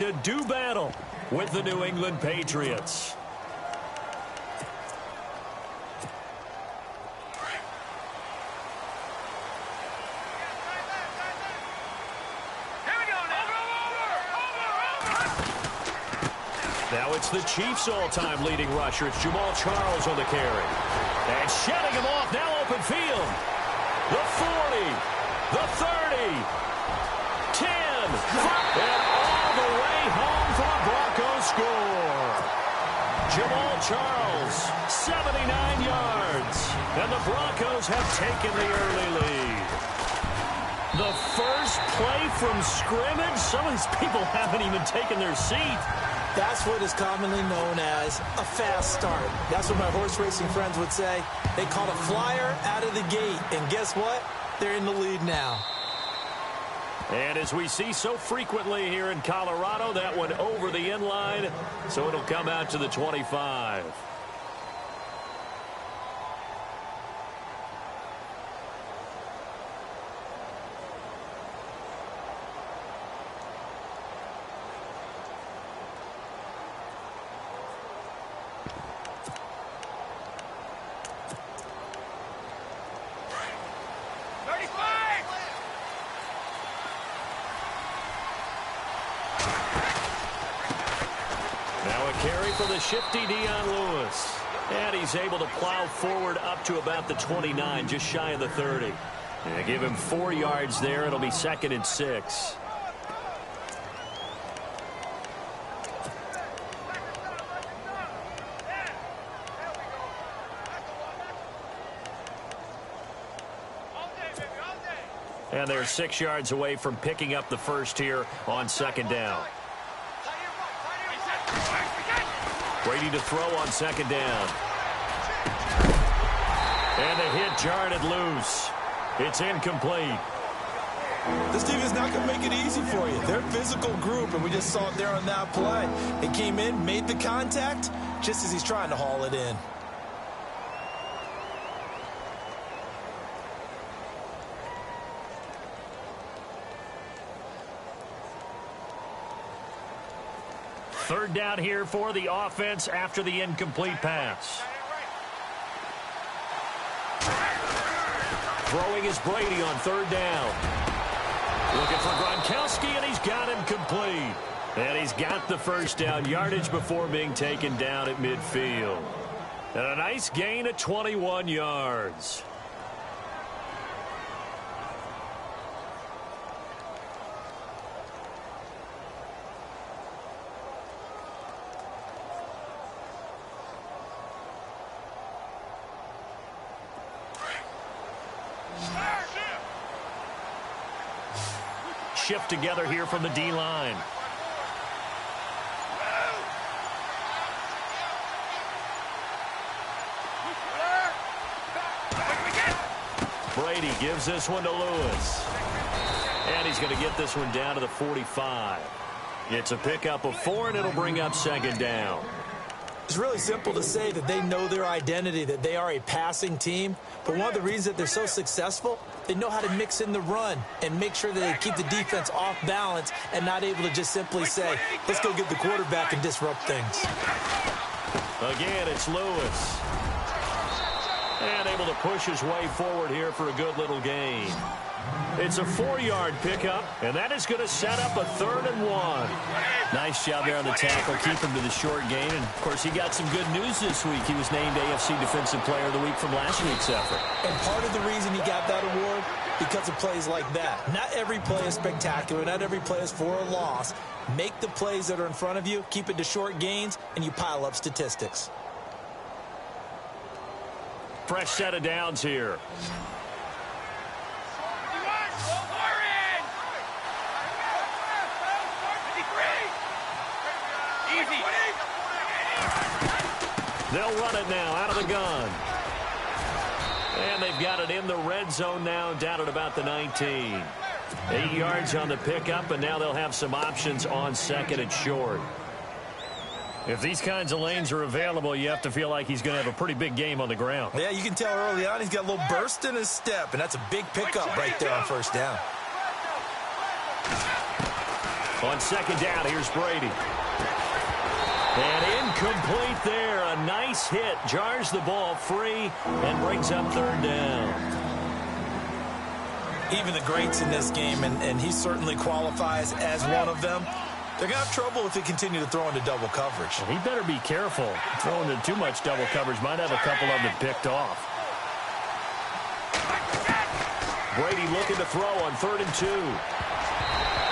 to do battle with the New England Patriots. Now it's the Chiefs' all-time leading rusher. It's Jamal Charles on the carry. And shedding him off, now open field. The 40, the 30, 10, and all the way home for the Broncos score. Jamal Charles, 79 yards. And the Broncos have taken the early lead. The first play from scrimmage. Some of these people haven't even taken their seat. That's what is commonly known as a fast start. That's what my horse racing friends would say. They caught a flyer out of the gate. And guess what? They're in the lead now. And as we see so frequently here in Colorado, that one over the end line. So it'll come out to the 25. For the shifty Lewis. And he's able to plow forward up to about the 29, just shy of the 30. And give him 4 yards there. It'll be 2nd and 6. And they're 6 yards away from picking up the first here on 2nd down. Brady to throw on 2nd down. And a hit jarred loose. It's incomplete. This team is not going to make it easy for you. They're a physical group, and we just saw it there on that play. They came in, made the contact, just as he's trying to haul it in. Third down here for the offense after the incomplete pass. Throwing is Brady on 3rd down. Looking for Gronkowski, and he's got him complete. And he's got the first down yardage before being taken down at midfield. And a nice gain of 21 yards. Shift together here from the D-line. Brady gives this one to Lewis. And he's going to get this one down to the 45. It's a pickup of 4, and it'll bring up 2nd down. It's really simple to say that they know their identity, that they are a passing team. But one of the reasons that they're so successful, they know how to mix in the run and make sure that they keep the defense off balance and not able to just simply say, let's go get the quarterback and disrupt things. Again, it's Lewis. And able to push his way forward here for a good little gain. It's a 4-yard pickup, and that is going to set up a 3rd and 1. Nice job there on the tackle, keep him to the short gain. And, of course, he got some good news this week. He was named AFC Defensive Player of the Week from last week's effort. And part of the reason he got that award, because of plays like that. Not every play is spectacular. Not every play is for a loss. Make the plays that are in front of you, keep it to short gains, and you pile up statistics. Fresh set of downs here. They'll run it now out of the gun. And they've got it in the red zone now, down at about the 19. 8 yards on the pickup, and now they'll have some options on 2nd and short. If these kinds of lanes are available, you have to feel like he's going to have a pretty big game on the ground. Yeah, you can tell early on he's got a little burst in his step, and that's a big pickup right there on 1st down. On second down, here's Brady. And incomplete there. A nice hit. Jars the ball free and brings up third down. Even the greats in this game, and he certainly qualifies as one of them, they're going to have trouble if they continue to throw into double coverage. Well, he better be careful. Throwing into too much double coverage might have a couple of them picked off. Brady looking to throw on 3rd and 2.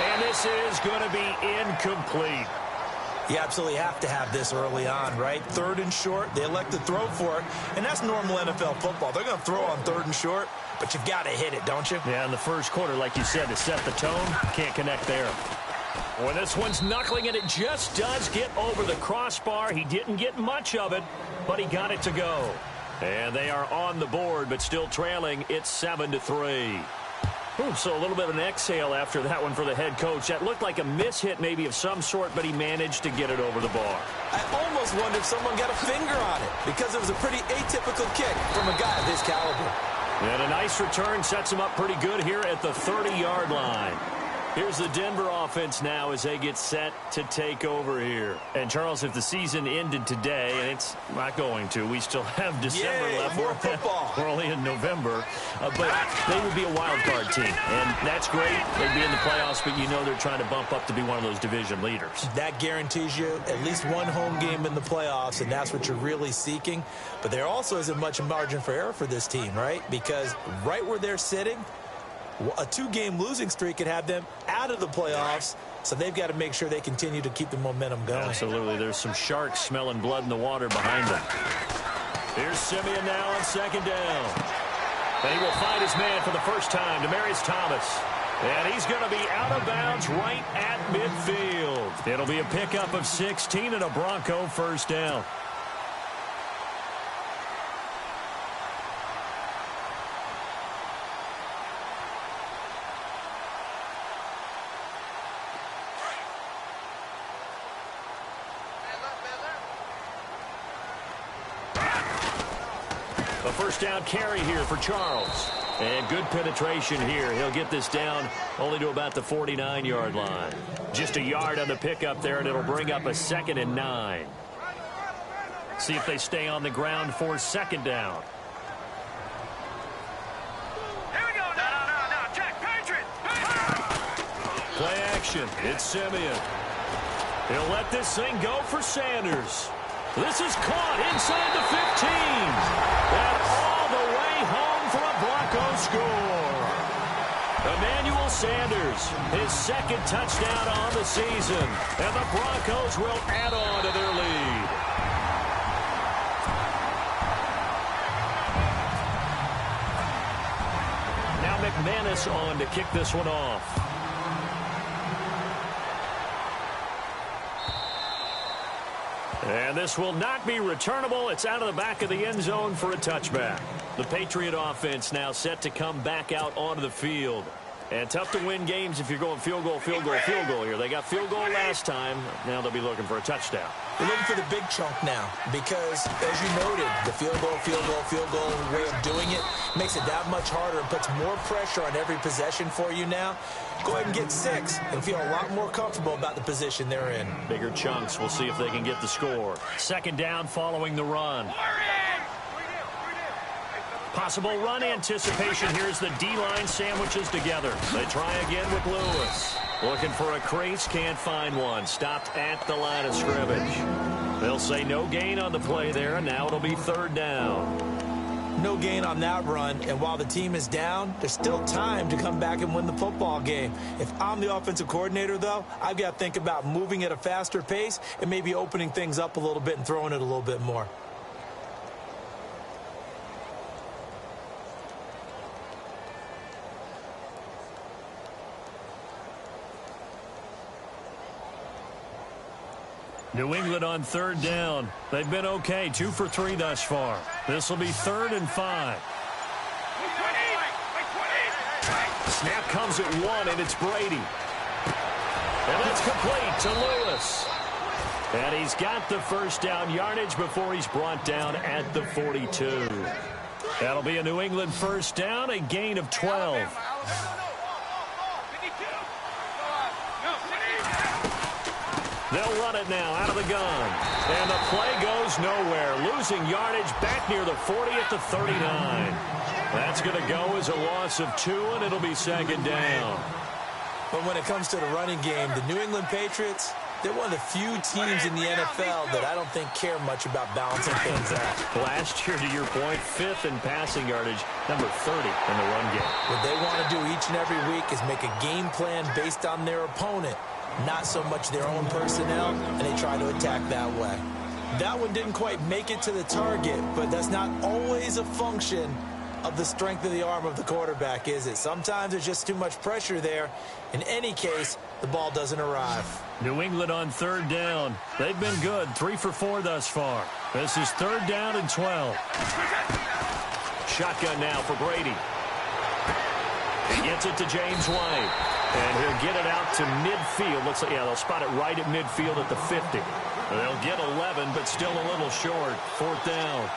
And this is going to be incomplete. You absolutely have to have this early on, right? 3rd and short, they elect to throw for it, and that's normal NFL football. They're going to throw on 3rd and short, but you've got to hit it, don't you? Yeah, in the first quarter, like you said, to set the tone, can't connect there. Boy, this one's knuckling, and it just does get over the crossbar. He didn't get much of it, but he got it to go. And they are on the board, but still trailing. It's 7-3. So a little bit of an exhale after that one for the head coach. That looked like a mishit maybe of some sort, but he managed to get it over the bar. I almost wonder if someone got a finger on it because it was a pretty atypical kick from a guy of his caliber. And a nice return sets him up pretty good here at the 30-yard line. Here's the Denver offense now as they get set to take over here. And, Charles, if the season ended today, and it's not going to, we still have December left. More football. We're only in November. But they would be a wild card team. And that's great. They'd be in the playoffs, but you know they're trying to bump up to be one of those division leaders. That guarantees you at least one home game in the playoffs, and that's what you're really seeking. But there also isn't much margin for error for this team, right? Because right where they're sitting, a 2-game losing streak could have them out of the playoffs, so they've got to make sure they continue to keep the momentum going. Absolutely. There's some sharks smelling blood in the water behind them. Here's Simeon now on 2nd down. And he will find his man for the first time, Demaryius Thomas. And he's going to be out of bounds right at midfield. It'll be a pickup of 16 and a Bronco first down. A first down carry here for Charles. And good penetration here. He'll get this down only to about the 49-yard line. Just a yard on the pickup there, and it'll bring up a 2nd and 9. See if they stay on the ground for 2nd down. Here we go. No. Check. Patriot. Play action. It's Simeon. He'll let this thing go for Sanders. This is caught inside the 15. And all the way home for a Bronco score. Emmanuel Sanders, his 2nd touchdown on the season. And the Broncos will add on to their lead. Now McManus on to kick this one off. And this will not be returnable. It's out of the back of the end zone for a touchback. The Patriot offense now set to come back out onto the field. And tough to win games if you're going field goal here. They got field goal last time. Now they'll be looking for a touchdown. They're looking for the big chunk now because, as you noted, the field goal way of doing it makes it that much harder and puts more pressure on every possession for you now. Go ahead and get 6 and feel a lot more comfortable about the position they're in. Bigger chunks. We'll see if they can get the score. 2nd down following the run. Possible run anticipation. Here's the D-line sandwiches together. They try again with Lewis. Looking for a crease, can't find one. Stopped at the line of scrimmage. They'll say no gain on the play there, and now it'll be 3rd down. No gain on that run, and while the team is down, there's still time to come back and win the football game. If I'm the offensive coordinator, though, I've got to think about moving at a faster pace and maybe opening things up a little bit and throwing it a little bit more. New England on 3rd down. They've been okay, 2 for 3 thus far. This will be 3rd and 5. Snap comes at 1, and it's Brady. And that's complete to Lewis. And he's got the first down yardage before he's brought down at the 42. That'll be a New England first down, a gain of 12. They'll run it now out of the gun. And the play goes nowhere. Losing yardage back near the 40 at the 39. That's going to go as a loss of 2, and it'll be second down. But when it comes to the running game, the New England Patriots, they're one of the few teams in the NFL that I don't think care much about balancing things out. Last year, to your point, 5th in passing yardage, number 30 in the run game. What they want to do each and every week is make a game plan based on their opponent, not so much their own personnel, and they try to attack that way. That one didn't quite make it to the target, but that's not always a function of the strength of the arm of the quarterback, is it? Sometimes there's just too much pressure there. In any case, the ball doesn't arrive. New England on 3rd down. They've been good, 3 for 4 thus far. This is 3rd down and 12. Shotgun now for Brady. He gets it to James White. And he'll get it out to midfield. Looks like, yeah, they'll spot it right at midfield at the 50. They'll get 11, but still a little short. 4th down.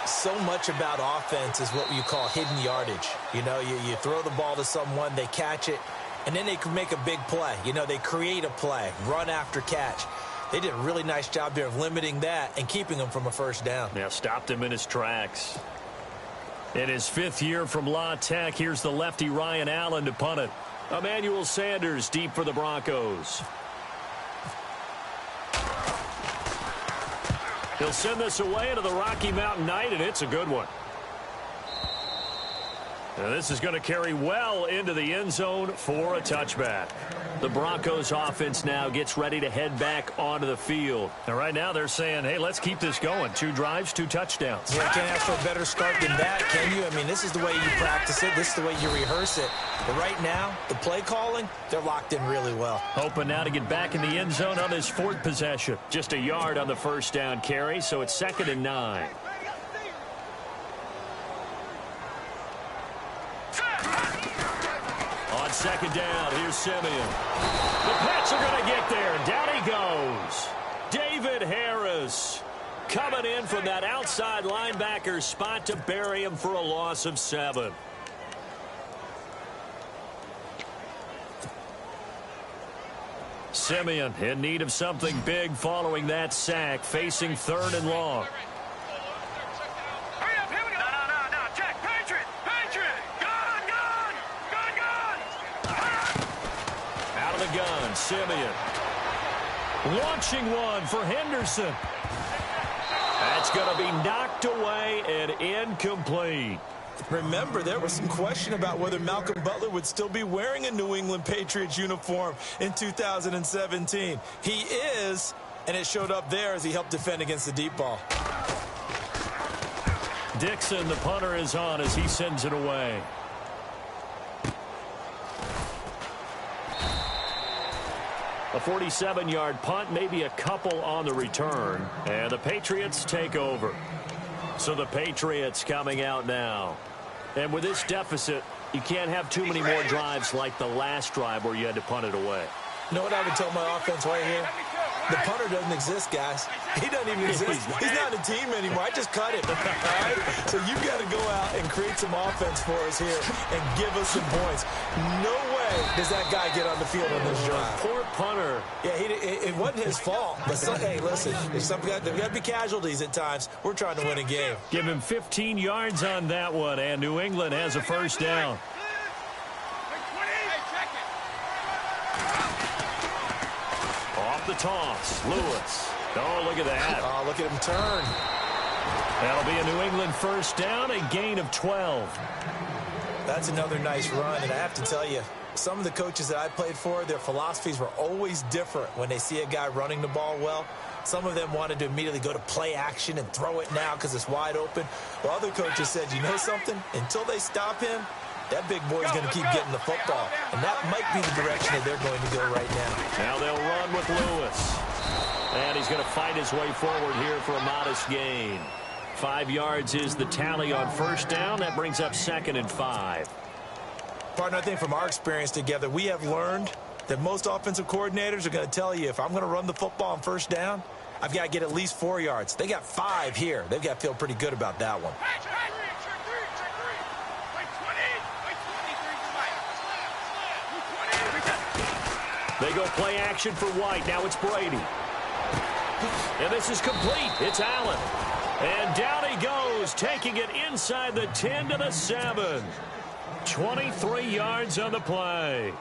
So much about offense is what you call hidden yardage. You know, you throw the ball to someone, they catch it, and then they can make a big play. You know, they create a play, run after catch. They did a really nice job there of limiting that and keeping him from a first down. Yeah, stopped him in his tracks. In his 5th year from La Tech, here's the lefty Ryan Allen to punt it. Emmanuel Sanders deep for the Broncos. He'll send this away into the Rocky Mountain Night, and it's a good one. Now this is going to carry well into the end zone for a touchback. The Broncos offense now gets ready to head back onto the field. And right now they're saying, hey, let's keep this going. 2 drives, 2 touchdowns. Yeah, can't ask for a better start than that, can you? I mean, this is the way you practice it. This is the way you rehearse it. But right now, the play calling, they're locked in really well. Hoping now to get back in the end zone on his 4th possession. Just a yard on the first down carry, so it's 2nd and 9. On 2nd down, here's Simeon. The Pats are going to get there. Down he goes. David Harris coming in from that outside linebacker spot to bury him for a loss of 7. Simeon in need of something big following that sack, facing 3rd and long. Hurry up, here we go. No, check. Patriot. Gun. Out of the gun, Simeon. Launching one for Henderson. That's going to be knocked away and incomplete. Remember, there was some question about whether Malcolm Butler would still be wearing a New England Patriots uniform in 2017. He is, and it showed up there as he helped defend against the deep ball. Dixon, the punter, is on as he sends it away. A 47-yard punt, maybe a couple on the return. And the Patriots take over. So the Patriots coming out now. And with this deficit, you can't have too many more drives like the last drive where you had to punt it away. You know what I would tell my offense right here? The punter doesn't exist, guys. He doesn't even exist. He's not a team anymore. I just cut him. All right? So you've got to go out and create some offense for us here and give us some points. No way does that guy get on the field on this drive. Poor punter. Yeah, it wasn't his fault. But hey, listen, there's got to be casualties at times. We're trying to win a game. Give him 15 yards on that one, and New England has a first down. Off the toss, Lewis. Oh, look at that. Oh, look at him turn. That'll be a New England first down, a gain of 12. That's another nice run, and I have to tell you, some of the coaches that I played for, their philosophies were always different when they see a guy running the ball well. Some of them wanted to immediately go to play action and throw it now because it's wide open. While other coaches said, you know something? Until they stop him, that big boy's going to keep getting the football. And that might be the direction that they're going to go right now. Now they'll run with Lewis. And he's going to fight his way forward here for a modest gain. 5 yards is the tally on first down. That brings up 2nd and 5. Partner, I think from our experience together, we have learned that most offensive coordinators are going to tell you, if I'm going to run the football on first down, I've got to get at least 4 yards. They got 5 here. They've got to feel pretty good about that one. They go play action for White. Now it's Brady. And this is complete. It's Allen. And down he goes, taking it inside the 10 to the 7. 23 yards on the play.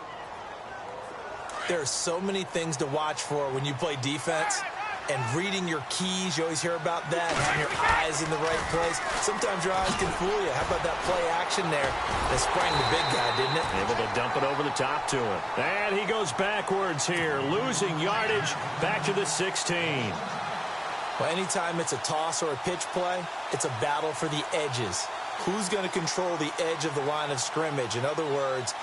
There are so many things to watch for when you play defense. And reading your keys, you always hear about that, having your eyes in the right place. Sometimes your eyes can fool you. How about that play action there? That sprang the big guy, didn't it? Able to dump it over the top to him. And he goes backwards here, losing yardage back to the 16. Well, anytime it's a toss or a pitch play, it's a battle for the edges. Who's going to control the edge of the line of scrimmage? In other words,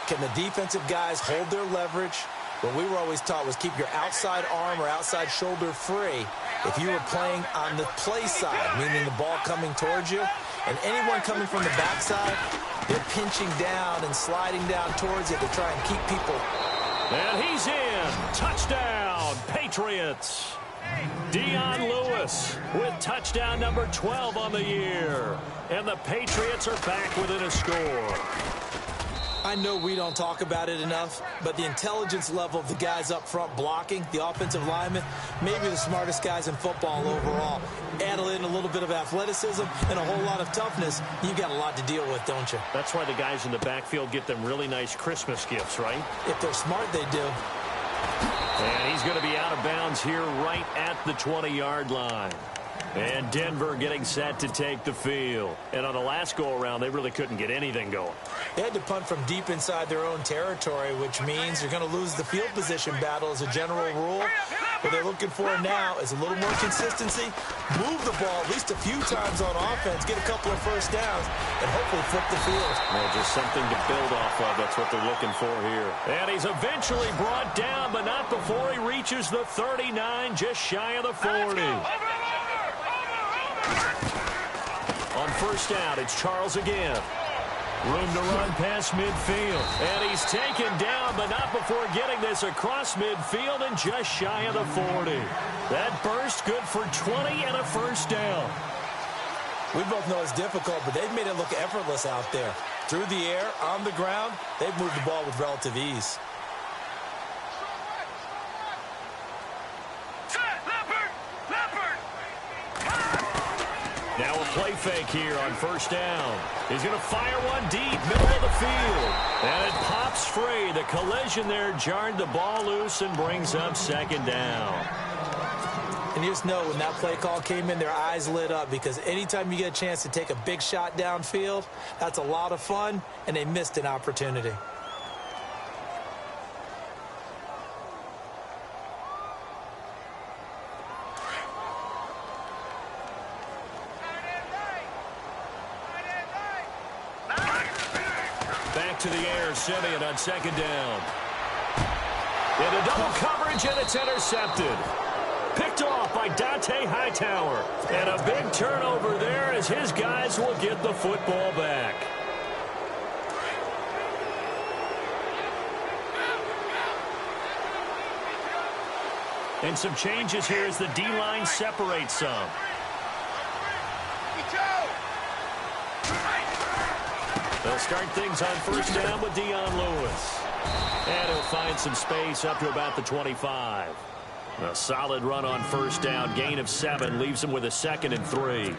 can the defensive guys hold their leverage? What we were always taught was keep your outside arm or outside shoulder free if you were playing on the play side, meaning the ball coming towards you. And anyone coming from the backside, they're pinching down and sliding down towards it to try and keep people. And he's in. Touchdown, Patriots. Dion Lewis with touchdown number 12 on the year. And the Patriots are back within a score. I know we don't talk about it enough, but the intelligence level of the guys up front blocking, the offensive linemen, maybe the smartest guys in football overall. Add in a little bit of athleticism and a whole lot of toughness, you got a lot to deal with, don't you? That's why the guys in the backfield get them really nice Christmas gifts, right? If they're smart, they do. And he's going to be out of bounds here right at the 20-yard line. And Denver getting set to take the field. And on the last go-around, they really couldn't get anything going. They had to punt from deep inside their own territory, which means you're going to lose the field position battle as a general rule. What they're looking for now is a little more consistency, move the ball at least a few times on offense, get a couple of first downs, and hopefully flip the field. Well, just something to build off of. That's what they're looking for here. And he's eventually brought down, but not before he reaches the 39, just shy of the 40. On first down, it's Charles again. Room to run past midfield. And he's taken down, but not before getting this across midfield and just shy of the 40. That burst good for 20 and a first down. We both know it's difficult, but they've made it look effortless out there. Through the air, on the ground, they've moved the ball with relative ease. Now a play fake here on first down. He's going to fire one deep, middle of the field. And it pops free. The collision there jarred the ball loose and brings up second down. And you just know when that play call came in, their eyes lit up because anytime you get a chance to take a big shot downfield, that's a lot of fun, and they missed an opportunity. Back to the air, Simeon on second down. Into double coverage, and it's intercepted. Picked off by Dante Hightower. And a big turnover there as his guys will get the football back. And some changes here as the D-line separates some. They'll start things on first down with Dion Lewis. And he'll find some space up to about the 25. A solid run on first down. Gain of 7 leaves him with a 2nd and 3.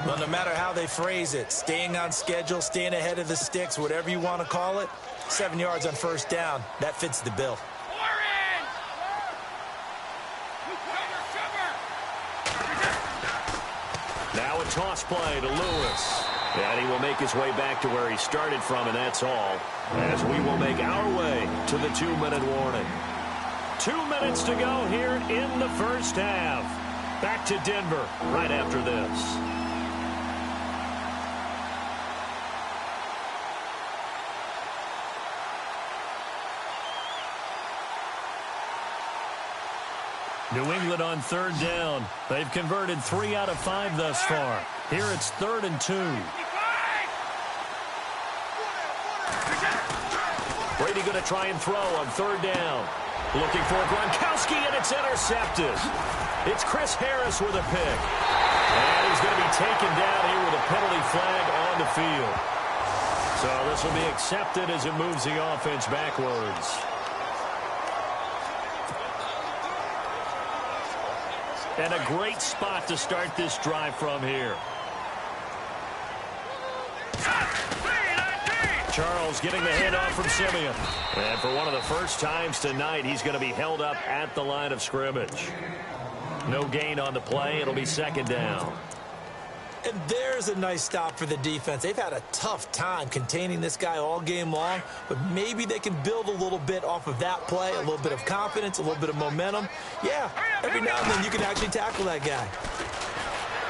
Well, no matter how they phrase it, staying on schedule, staying ahead of the sticks, whatever you want to call it, 7 yards on first down, that fits the bill. Now a toss play to Lewis. And he will make his way back to where he started from, and that's all. As we will make our way to the 2-minute warning. 2 minutes to go here in the first half. Back to Denver right after this. New England on third down. They've converted 3 out of 5 thus far. Here it's 3rd and 2. Brady going to try and throw on third down. Looking for Gronkowski, and it's intercepted. It's Chris Harris with a pick. And he's going to be taken down here with a penalty flag on the field. So this will be accepted as it moves the offense backwards. And a great spot to start this drive from here. Charles getting the handoff from Simeon. And for one of the first times tonight, he's going to be held up at the line of scrimmage. No gain on the play. It'll be second down. And there's a nice stop for the defense. They've had a tough time containing this guy all game long, but maybe they can build a little bit off of that play, a little bit of confidence, a little bit of momentum. Yeah, every now and then you can actually tackle that guy.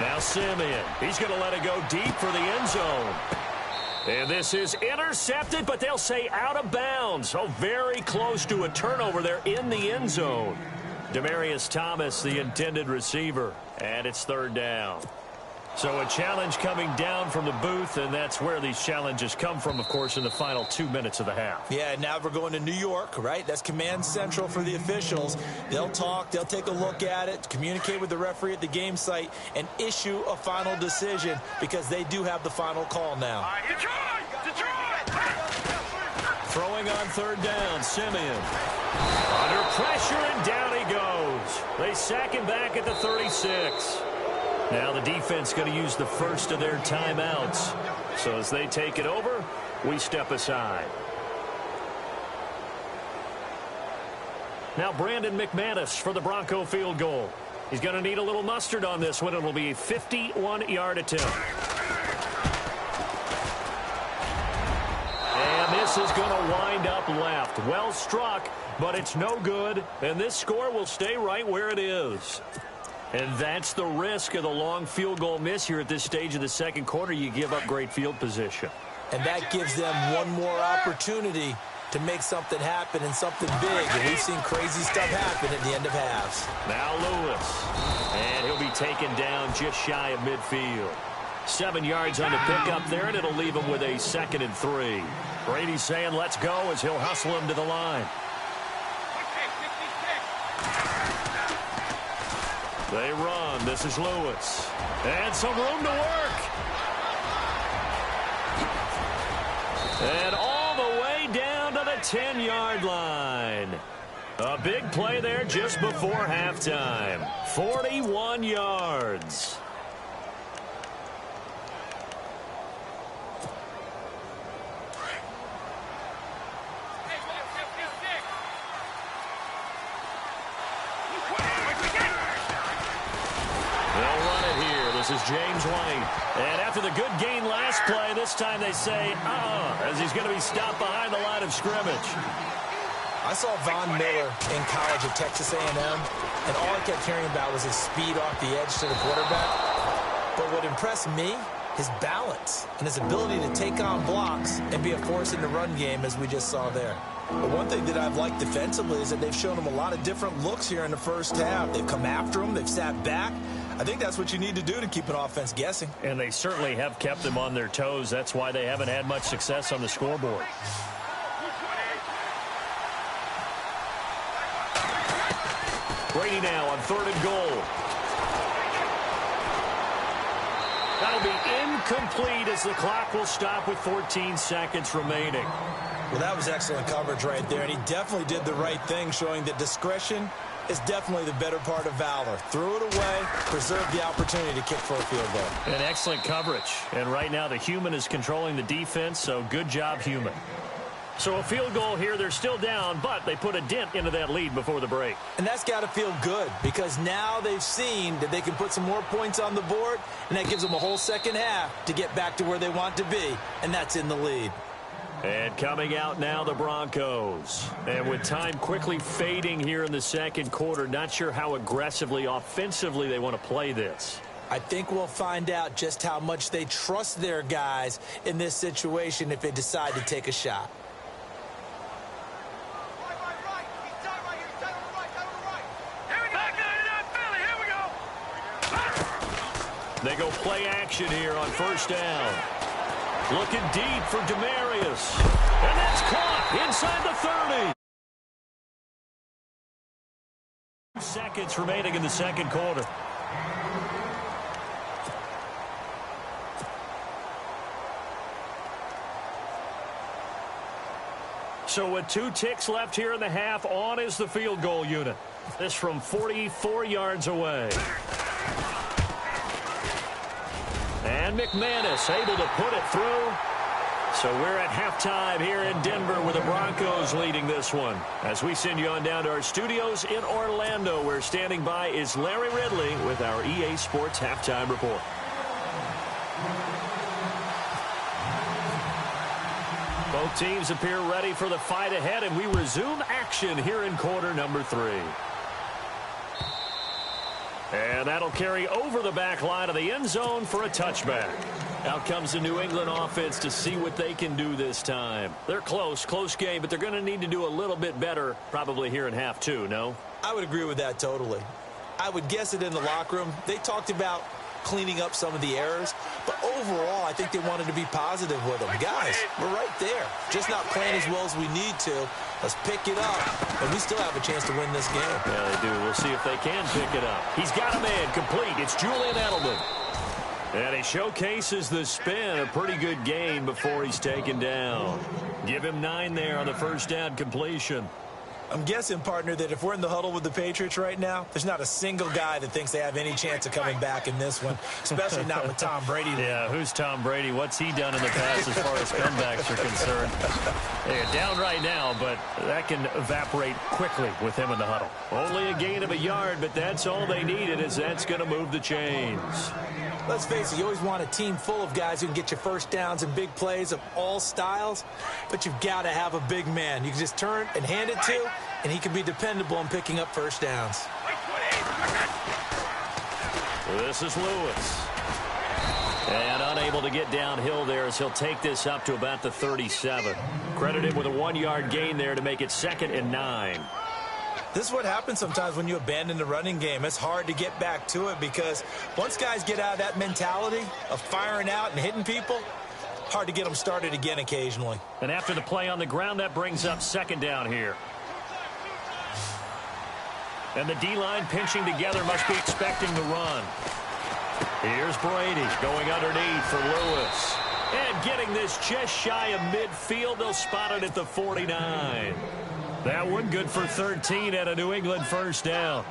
Now Simeon. He's going to let it go deep for the end zone. And this is intercepted, but they'll say out of bounds. So very close to a turnover there in the end zone. Demaryius Thomas, the intended receiver, and it's third down. So a challenge coming down from the booth, and that's where these challenges come from, of course, in the final 2 minutes of the half. Yeah, now we're going to New York, right? That's command central for the officials. They'll talk, they'll take a look at it, communicate with the referee at the game site, and issue a final decision because they do have the final call now. Throwing on third down, Simeon. Under pressure, and down he goes. They sack him back at the 36. Now the defense going to use the first of their timeouts. So as they take it over, we step aside. Now Brandon McManus for the Bronco field goal. He's going to need a little mustard on this one. It'll be a 51-yard attempt. And this is going to wind up left. Well struck, but it's no good. And this score will stay right where it is. And that's the risk of the long field goal miss here at this stage of the second quarter. You give up great field position. And that gives them one more opportunity to make something happen and something big. And we've seen crazy stuff happen at the end of halves. Now Lewis. And he'll be taken down just shy of midfield. 7 yards on the pickup there, and it'll leave him with a 2nd and 3. Brady's saying let's go as he'll hustle him to the line. They run. This is Lewis. And some room to work. And all the way down to the 10-yard line. A big play there just before halftime. 41 yards. This is James White. And after the good gain last play, this time they say, as he's going to be stopped behind the line of scrimmage. I saw Von Miller in college at Texas A&M, and all I kept hearing about was his speed off the edge to the quarterback. But what impressed me, his balance and his ability to take on blocks and be a force in the run game, as we just saw there. But one thing that I've liked defensively is that they've shown him a lot of different looks here in the first half. They've come after him. They've sat back. I think that's what you need to do to keep an offense guessing. And they certainly have kept them on their toes. That's why they haven't had much success on the scoreboard. Brady now on 3rd and goal. That'll be incomplete as the clock will stop with 14 seconds remaining. Well, that was excellent coverage right there, and he definitely did the right thing, showing that discretion is definitely the better part of valor. Threw it away, preserved the opportunity to kick for a field goal. And excellent coverage. And right now the human is controlling the defense, so good job, human. So a field goal here, they're still down, but they put a dent into that lead before the break. And that's got to feel good because now they've seen that they can put some more points on the board, and that gives them a whole second half to get back to where they want to be, and that's in the lead. And coming out now, the Broncos. And with time quickly fading here in the second quarter, not sure how aggressively, offensively they want to play this. I think we'll find out just how much they trust their guys in this situation if they decide to take a shot. They go play action here on first down. Looking deep for Demaryius. And that's caught inside the 30. Seconds remaining in the second quarter. So with 2 ticks left here in the half, on is the field goal unit. This from 44 yards away. And McManus able to put it through. So we're at halftime here in Denver with the Broncos leading this one. As we send you on down to our studios in Orlando, where standing by is Larry Ridley with our EA Sports Halftime Report. Both teams appear ready for the fight ahead, and we resume action here in quarter number 3. And that'll carry over the back line of the end zone for a touchback. Out comes the New England offense to see what they can do this time. They're close game, but they're going to need to do a little bit better probably here in half 2, no? I would agree with that totally. I would guess it in the locker room. They talked about cleaning up some of the errors, but overall, I think they wanted to be positive with them. Guys, we're right there. Just not playing as well as we need to. Let's pick it up, and we still have a chance to win this game. Yeah, they do. We'll see if they can pick it up. He's got a man complete. It's Julian Edelman. And he showcases the spin. A pretty good gain before he's taken down. Give him 9 there on the first down completion. I'm guessing, partner, that if we're in the huddle with the Patriots right now, there's not a single guy that thinks they have any chance of coming back in this one, especially not with Tom Brady. Yeah, who's Tom Brady? What's he done in the past as far as comebacks are concerned? They're down right now, but that can evaporate quickly with him in the huddle. Only a gain of a yard, but that's all they needed, as that's going to move the chains. Let's face it, you always want a team full of guys who can get you first downs and big plays of all styles, but you've got to have a big man you can just turn and hand it to, and he can be dependable in picking up first downs. This is Lewis. And unable to get downhill there as he'll take this up to about the 37. Credited with a 1-yard gain there to make it 2nd and 9. This is what happens sometimes when you abandon the running game. It's hard to get back to it because once guys get out of that mentality of firing out and hitting people, hard to get them started again occasionally. And after the play on the ground, that brings up 2nd down here. And the D-line pinching together, must be expecting the run. Here's Brady going underneath for Lewis. And getting this just shy of midfield. They'll spot it at the 49. That one good for 13 at a New England first down.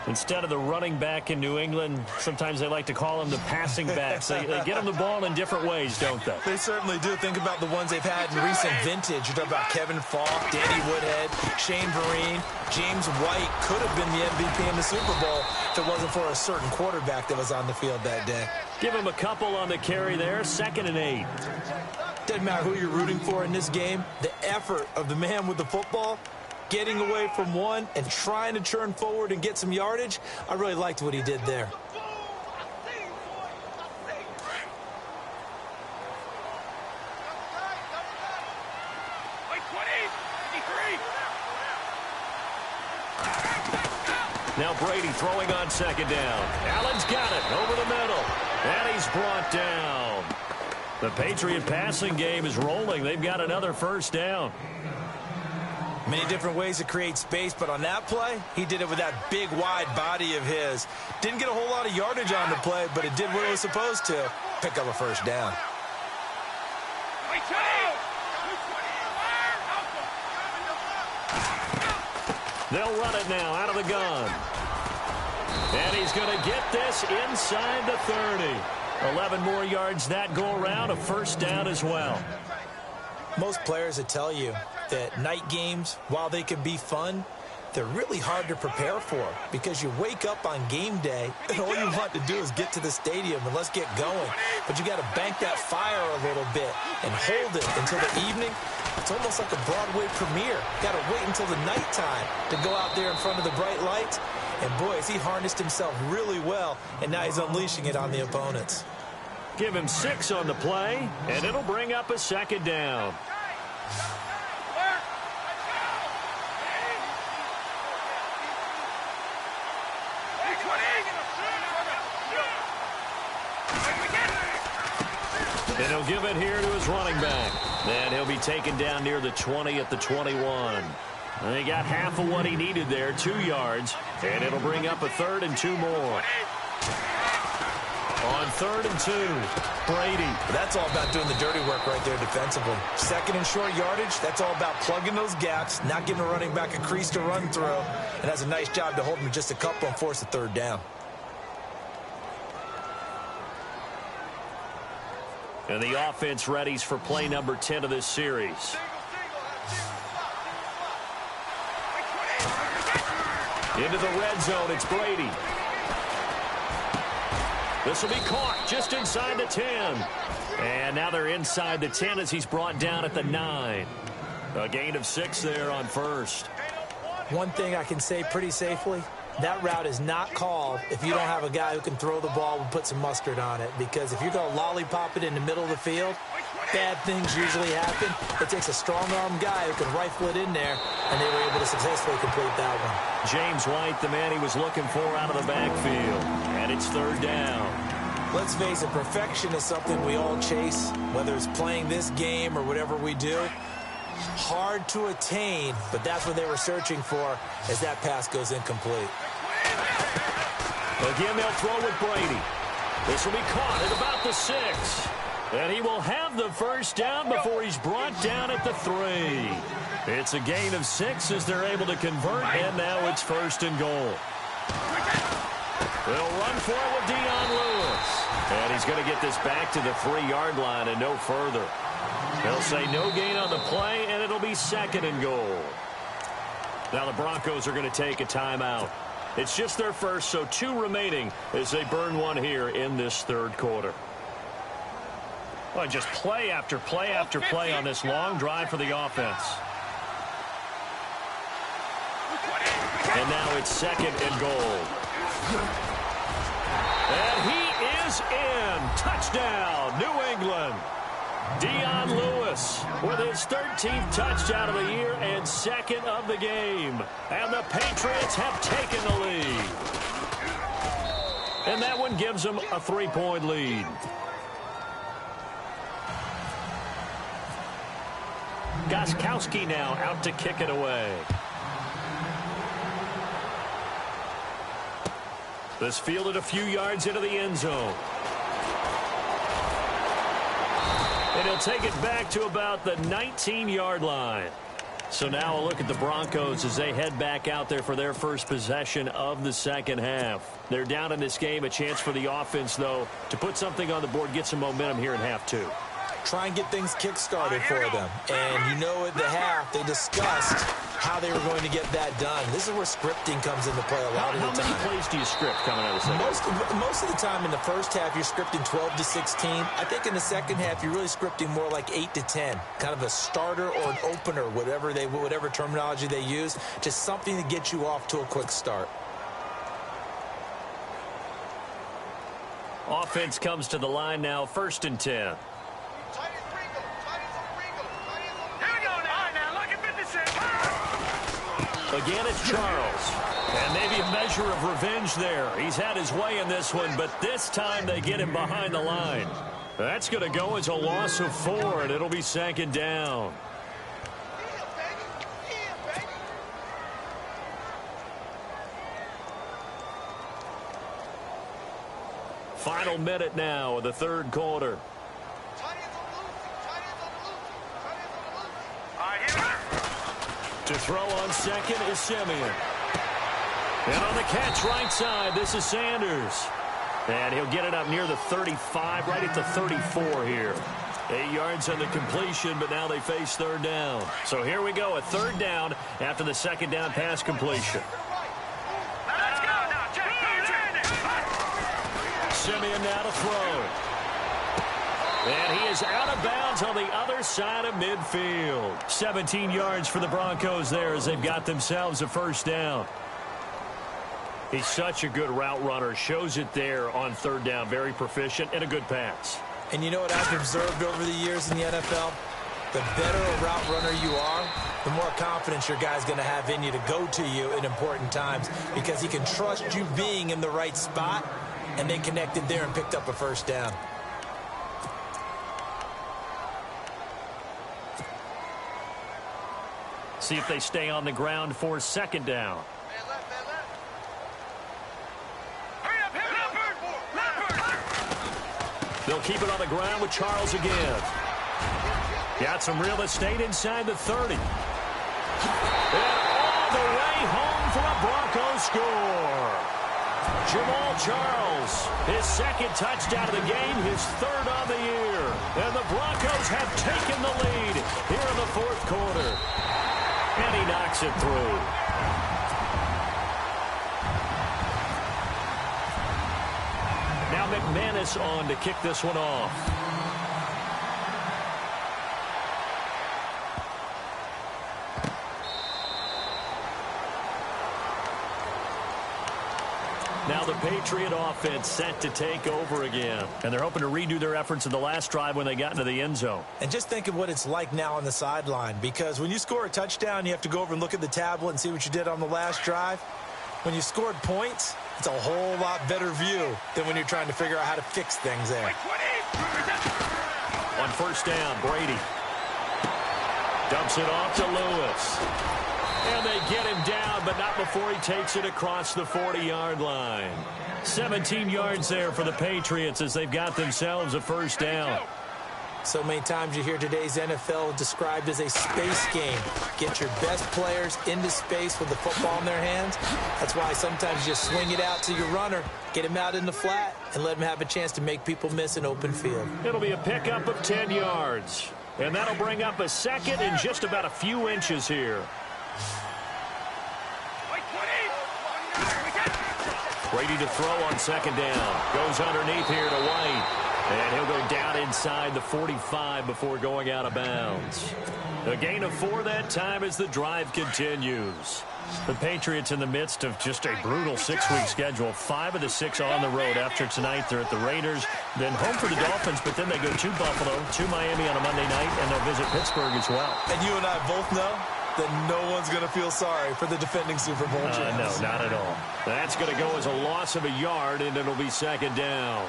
Instead of the running back in New England, sometimes they like to call them the passing backs. They get them the ball in different ways, don't they? They certainly do. Think about the ones they've had in recent vintage. You're talking about Kevin Falk, Danny Woodhead, Shane Vereen, James White could have been the MVP in the Super Bowl if it wasn't for a certain quarterback that was on the field that day. Give him a couple on the carry there, 2nd and 8. Doesn't matter who you're rooting for in this game. The effort of the man with the football, getting away from one and trying to churn forward and get some yardage, I really liked what he did there. Now Brady throwing on 2nd down. Allen's got it over the middle. And he's brought down. The Patriot passing game is rolling. They've got another first down. Many different ways to create space, but on that play, he did it with that big, wide body of his. Didn't get a whole lot of yardage on the play, but it did what it was supposed to. Pick up a first down. They'll run it now out of the gun. And he's going to get this inside the 30. 11 more yards that go around, a first down as well. Most players will tell you that night games, while they can be fun, they're really hard to prepare for because you wake up on game day and all you want to do is get to the stadium and let's get going. But you got to bank that fire a little bit and hold it until the evening. It's almost like a Broadway premiere. Got to wait until the nighttime to go out there in front of the bright lights. And boy, has he harnessed himself really well, and now he's unleashing it on the opponents. Give him 6 on the play, and it'll bring up a 2nd down. And he'll give it here to his running back. And he'll be taken down near the 20 at the 21. And he got half of what he needed there, 2 yards. And it'll bring up a 3rd and 2 more. On 3rd and 2, Brady. That's all about doing the dirty work right there defensively. 2nd and short yardage, that's all about plugging those gaps, not giving a running back a crease to run through, and has a nice job to hold him just a couple and force a 3rd down. And the offense readies for play number 10 of this series. Into the red zone, it's Brady. This will be caught just inside the 10. And now they're inside the 10 as he's brought down at the 9. A gain of 6 there on 1st. One thing I can say pretty safely, that route is not called if you don't have a guy who can throw the ball and put some mustard on it. Because if you're going to lollipop it in the middle of the field, bad things usually happen. It takes a strong-arm guy who can rifle it in there, and they were able to successfully complete that one. James White, the man he was looking for out of the backfield. And it's 3rd down. Let's face it, perfection is something we all chase, whether it's playing this game or whatever we do. Hard to attain, but that's what they were searching for as that pass goes incomplete. Again, they'll throw with Brady. This will be caught at about the 6. And he will have the 1st down before he's brought down at the 3. It's a gain of 6 as they're able to convert, and now it's 1st and goal. They'll run for it with Lewis. And he's going to get this back to the 3-yard line and no further. They'll say no gain on the play, and it'll be 2nd and goal. Now the Broncos are going to take a timeout. It's just their first, so 2 remaining as they burn one here in this 3rd quarter. Well, just play after play after play on this long drive for the offense. And now it's 2nd and goal. And he is in. Touchdown, New England. Lewis with his 13th touchdown of the year and 2nd of the game. And the Patriots have taken the lead. And that one gives them a 3-point lead. Gostkowski now out to kick it away. This fielded a few yards into the end zone. And he'll take it back to about the 19-yard line. So now a look at the Broncos as they head back out there for their first possession of the 2nd half. They're down in this game. A chance for the offense, though, to put something on the board, get some momentum here in half 2. Try and get things kick-started for them. And you know at the half, they discussed how they were going to get that done. This is where scripting comes into play a lot of the time. How many plays do you script coming out of the second? Most of the time in the first half, you're scripting 12 to 16. I think in the second half, you're really scripting more like 8 to 10. Kind of a starter or an opener, whatever terminology they use. Just something to get you off to a quick start. Offense comes to the line now, 1st and 10. Again, it's Charles. And maybe a measure of revenge there. He's had his way in this one, but this time they get him behind the line. That's going to go as a loss of 4, and it'll be 2nd down. Final minute now of the 3rd quarter. To throw on 2nd is Simeon. And on the catch right side, this is Sanders. And he'll get it up near the 35, right at the 34 here. 8 yards on the completion, but now they face 3rd down. So here we go, a 3rd down after the 2nd down pass completion. Let's go now, Jack. Simeon now to throw. And he is out of bounds on the other side of midfield. 17 yards for the Broncos there as they've got themselves a 1st down. He's such a good route runner. Shows it there on 3rd down. Very proficient and a good pass. And you know what I've observed over the years in the NFL? The better a route runner you are, the more confidence your guy's going to have in you to go to you in important times because he can trust you being in the right spot, and they connected there and picked up a 1st down. See if they stay on the ground for 2nd down. They'll keep it on the ground with Charles again. Got some real estate inside the 30. And all the way home for a Broncos score. Jamal Charles, his second touchdown of the game, his third on the year. And the Broncos have taken the lead here in the fourth quarter. And he knocks it through. Now McManus on to kick this one off. Now the Patriot offense set to take over again. And they're hoping to redo their efforts in the last drive when they got into the end zone. And just think of what it's like now on the sideline. Because when you score a touchdown, you have to go over and look at the tablet and see what you did on the last drive. When you scored points, it's a whole lot better view than when you're trying to figure out how to fix things there. On first down, Brady dumps it off to Lewis. And they get him down, but not before he takes it across the 40-yard line. 17 yards there for the Patriots as they've got themselves a first down. So many times you hear today's NFL described as a space game. Get your best players into space with the football in their hands. That's why sometimes you just swing it out to your runner, get him out in the flat, and let him have a chance to make people miss an open field. It'll be a pickup of 10 yards. And that'll bring up a second and just about a few inches here. Brady to throw on second down. Goes underneath here to White. And he'll go down inside the 45 before going out of bounds. A gain of 4 that time as the drive continues. The Patriots in the midst of just a brutal 6-week schedule. 5 of the 6 on the road. After tonight, they're at the Raiders, then home for the Dolphins, but then they go to Buffalo, to Miami on a Monday night, and they'll visit Pittsburgh as well. And you and I both know that no one's going to feel sorry for the defending Super Bowl champs. No, not at all. That's going to go as a loss of a yard, and it'll be second down.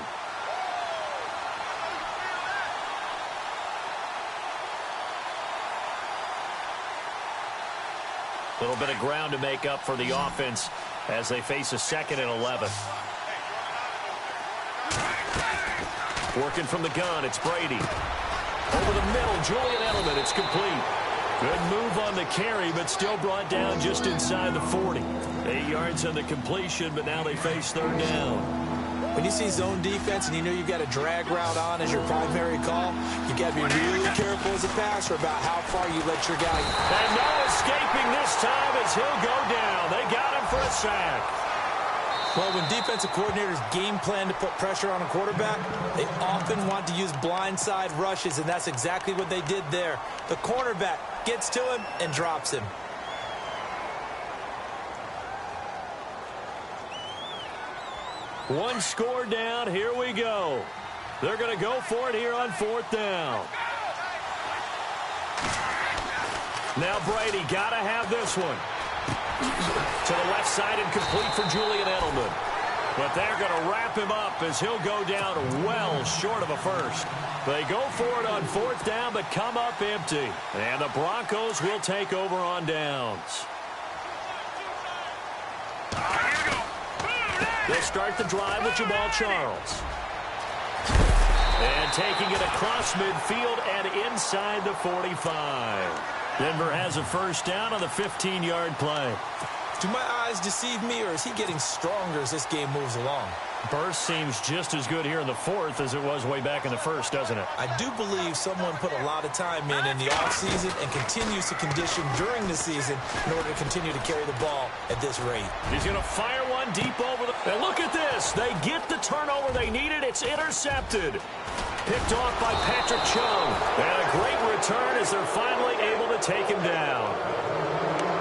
A little bit of ground to make up for the offense as they face a 2nd and 11. Working from the gun, it's Brady. Over the middle, Julian Edelman, it's complete. Good move on the carry, but still brought down just inside the 40. 8 yards on the completion, but now they face third down. When you see zone defense and you know you've got a drag route on as your primary call, you've got to be really careful as a passer about how far you let your guy. And no escaping this time as he'll go down. They got him for a sack. Well, when defensive coordinators game plan to put pressure on a quarterback, they often want to use blindside rushes, and that's exactly what they did there. The cornerback gets to him and drops him. One score down. Here we go. They're going to go for it here on 4th down. Now Brady got to have this one. To the left side and complete for Julian Edelman. But they're going to wrap him up as he'll go down well short of a first. They go for it on 4th down, but come up empty. And the Broncos will take over on downs. They'll start the drive with Jamal Charles. And taking it across midfield and inside the 45. Denver has a first down on the 15-yard play. Do my eyes deceive me, or is he getting stronger as this game moves along? Burst seems just as good here in the 4th as it was way back in the 1st, doesn't it? I do believe someone put a lot of time in the offseason and continues to condition during the season in order to continue to carry the ball at this rate. He's going to fire one deep over the... And look at this. They get the turnover they needed. It's intercepted. Picked off by Patrick Chung. And a great return as they're finally able to take him down.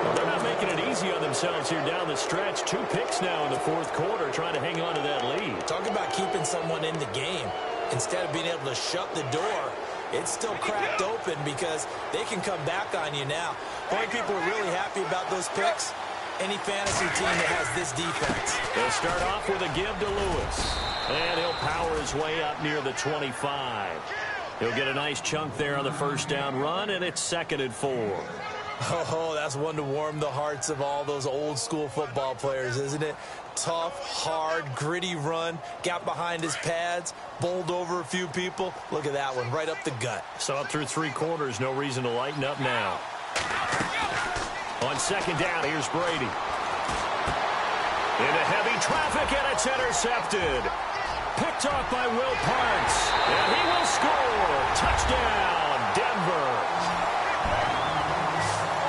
Well, they're not making it easy on themselves here down the stretch. 2 picks now in the 4th quarter trying to hang on to that lead. Talk about keeping someone in the game. Instead of being able to shut the door, it's still cracked open because they can come back on you now. Only people are really happy about those picks, any fantasy team that has this defense. They'll start off with a give to Lewis. And he'll power his way up near the 25. He'll get a nice chunk there on the first down run, and it's 2nd and 4. Oh, that's one to warm the hearts of all those old school football players, isn't it? tough, hard, gritty run. Got behind his pads, bowled over a few people. Look at that one, right up the gut. So up through 3 quarters, no reason to lighten up now. On second down, here's Brady. Into heavy traffic, and it's intercepted. Picked off by Will Parks. And he will score. Touchdown, Denver.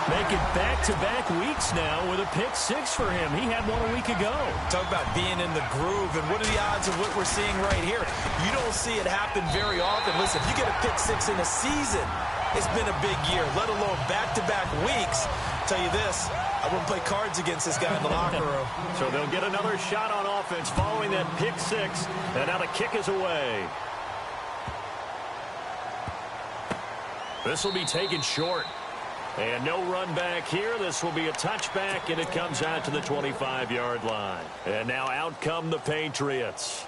Making back-to-back weeks now with a pick-6 for him. He had one a week ago. Talk about being in the groove, and what are the odds of what we're seeing right here? You don't see it happen very often. Listen, if you get a pick-6 in a season, it's been a big year, let alone back-to-back weeks. I'll tell you this, I wouldn't play cards against this guy in the locker room. So they'll get another shot on offense following that pick-6, and now the kick is away. This will be taken short. And no run back here. This will be a touchback, and it comes out to the 25-yard line. And now out come the Patriots.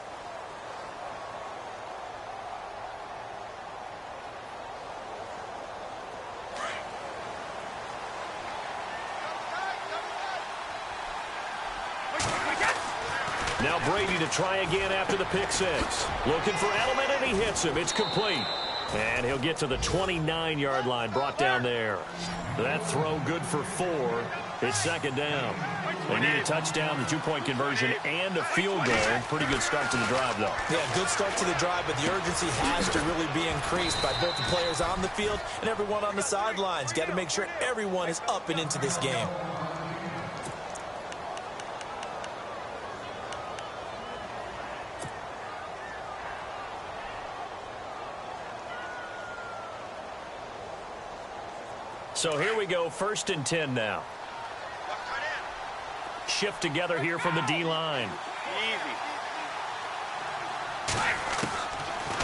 Now Brady to try again after the pick-6. Looking for Edelman, and he hits him. It's complete. And he'll get to the 29-yard line, brought down there. That throw good for 4. It's second down. They need a touchdown, the 2-point conversion, and a field goal. Pretty good start to the drive, though. Yeah, good start to the drive, but the urgency has to really be increased by both the players on the field and everyone on the sidelines. Got to make sure everyone is up and into this game. So here we go, 1st and 10 now. Shift together here from the D-line.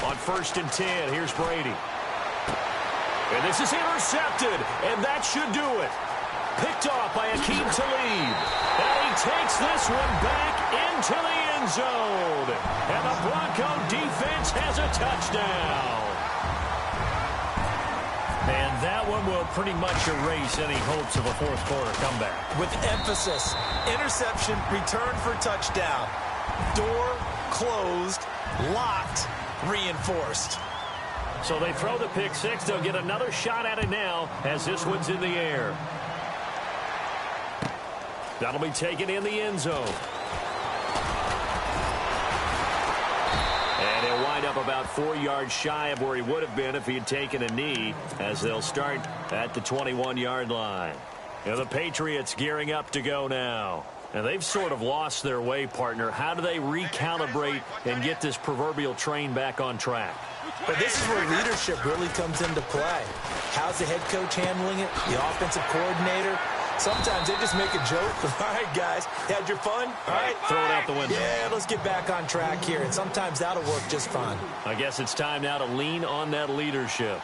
On 1st and 10, here's Brady. And this is intercepted, and that should do it. Picked off by Akeem Talib. And he takes this one back into the end zone. And the Bronco defense has a touchdown. And that one will pretty much erase any hopes of a fourth-quarter comeback. With emphasis, interception, return for touchdown. Door closed, locked, reinforced. So they throw the pick-6. They'll get another shot at it now as this one's in the air. That'll be taken in the end zone. And he'll wind up about 4 yards shy of where he would have been if he had taken a knee, as they'll start at the 21-yard line. And the Patriots gearing up to go now. And they've sort of lost their way, partner. How do they recalibrate and get this proverbial train back on track? But this is where leadership really comes into play. How's the head coach handling it? The offensive coordinator? Sometimes they just make a joke. All right, guys, you had your fun? All right. Throw it out the window. Yeah, let's get back on track here. And sometimes that'll work just fine. I guess it's time now to lean on that leadership.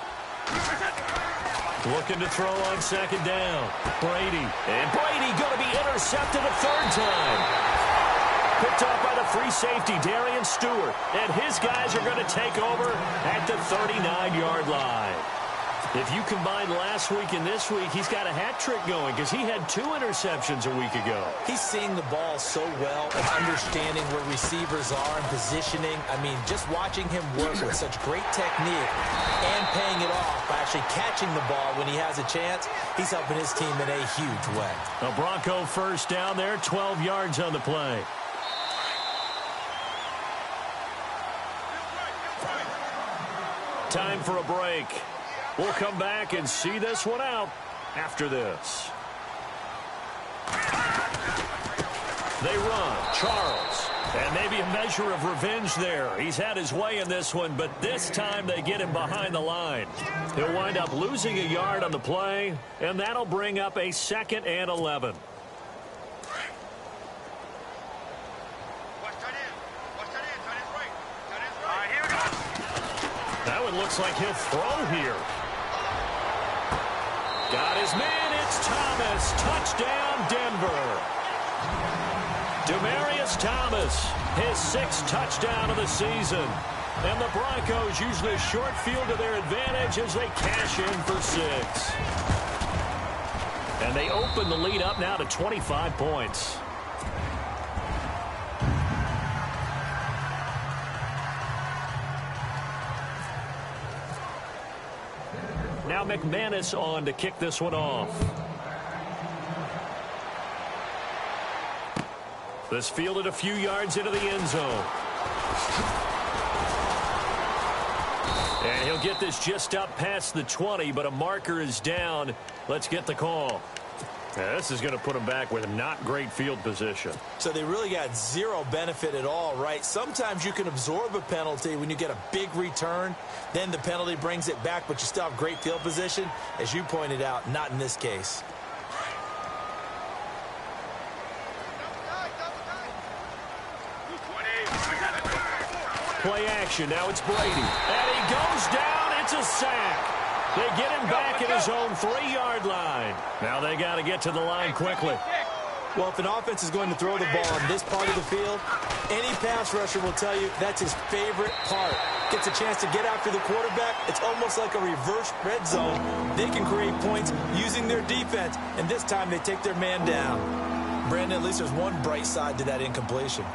Looking to throw on second down. Brady. And Brady going to be intercepted a 3rd time. Picked off by the free safety, Darian Stewart. And his guys are going to take over at the 39-yard line. If you combine last week and this week, he's got a hat trick going because he had 2 interceptions a week ago. He's seeing the ball so well and understanding where receivers are and positioning. I mean, just watching him work with such great technique and paying it off by actually catching the ball when he has a chance, he's helping his team in a huge way. A Bronco first down there, 12 yards on the play. Time for a break. We'll come back and see this one out after this. They run. Charles. And maybe a measure of revenge there. He's had his way in this one, but this time they get him behind the line. He'll wind up losing a yard on the play, and that'll bring up a 2nd and 11. That one looks like he'll throw here. Got his man, it's Thomas. Touchdown, Denver. Demaryius Thomas, his 6th touchdown of the season. And the Broncos use the short field to their advantage as they cash in for 6. And they open the lead up now to 25 points. Now McManus on to kick this one off. This fielded a few yards into the end zone. And he'll get this just up past the 20, but a marker is down. Let's get the call. Now, this is going to put him back with not great field position. So they really got zero benefit at all, right? Sometimes you can absorb a penalty when you get a big return. Then the penalty brings it back, but you still have great field position. As you pointed out, not in this case. Play action. Now it's Brady. And he goes down. It's a sack. They get him back at his own 3-yard line. Now they got to get to the line quickly. Well, if an offense is going to throw the ball on this part of the field, any pass rusher will tell you that's his favorite part. Gets a chance to get after the quarterback. It's almost like a reverse red zone. They can create points using their defense, and this time they take their man down. Brandon, at least there's one bright side to that incompletion.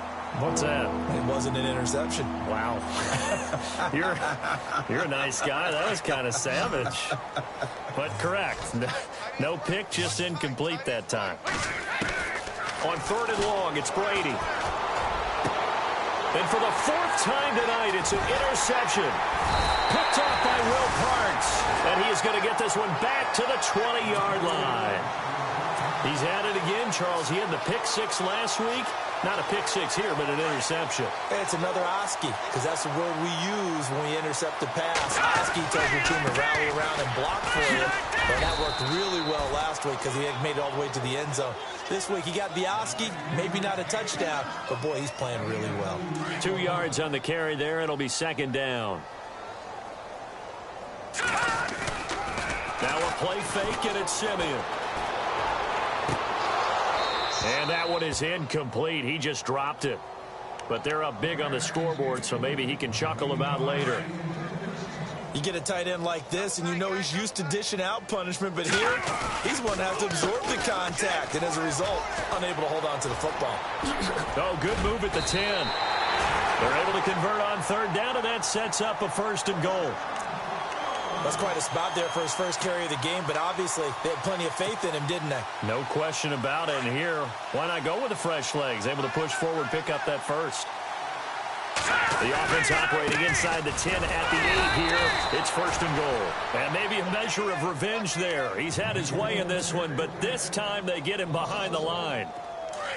What's that? It wasn't an interception. Wow. You're a nice guy. That was kind of savage. But correct. No pick, just incomplete that time. On 3rd and long, it's Brady. And for the 4th time tonight, it's an interception. Picked off by Will Parks. And he is going to get this one back to the 20-yard line. He's had it again, Charles. He had the pick 6 last week. Not a pick 6 here, but an interception. It's another Oski, because that's the word we use when we intercept the pass. Oski tells your team to rally around and block for you. But that worked really well last week because he had made it all the way to the end zone. This week he got the Oski, maybe not a touchdown, but boy, he's playing really well. 2 yards on the carry there, and it'll be 2nd down. Now a play fake, and it's Simeon. And that one is incomplete. He just dropped it. But they're up big on the scoreboard, so maybe he can chuckle about later. You get a tight end like this, and you know he's used to dishing out punishment, but here, he's one to have to absorb the contact, and as a result, unable to hold on to the football. Oh, good move at the 10. They're able to convert on 3rd down, and that sets up a 1st and goal. That's quite a spot there for his first carry of the game, but obviously they had plenty of faith in him, didn't they? No question about it. And here, why not go with the fresh legs? Able to push forward, pick up that 1st. The offense operating inside the 10 at the 8 here. It's 1st and goal. And maybe a measure of revenge there. He's had his way in this one, but this time they get him behind the line.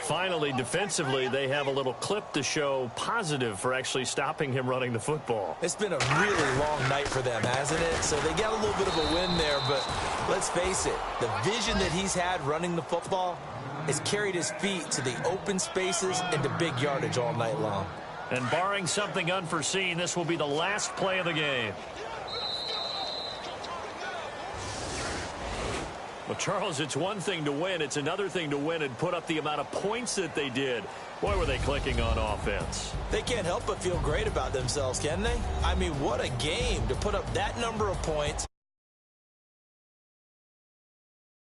Finally, defensively, they have a little clip to show positive for actually stopping him running the football. It's been a really long night for them, hasn't it? So they got a little bit of a win there, but let's face it, the vision that he's had running the football has carried his feet to the open spaces and to big yardage all night long. And barring something unforeseen, this will be the last play of the game. Well, Charles, it's one thing to win. It's another thing to win and put up the amount of points that they did. Boy, were they clicking on offense. They can't help but feel great about themselves, can they? I mean, what a game to put up that number of points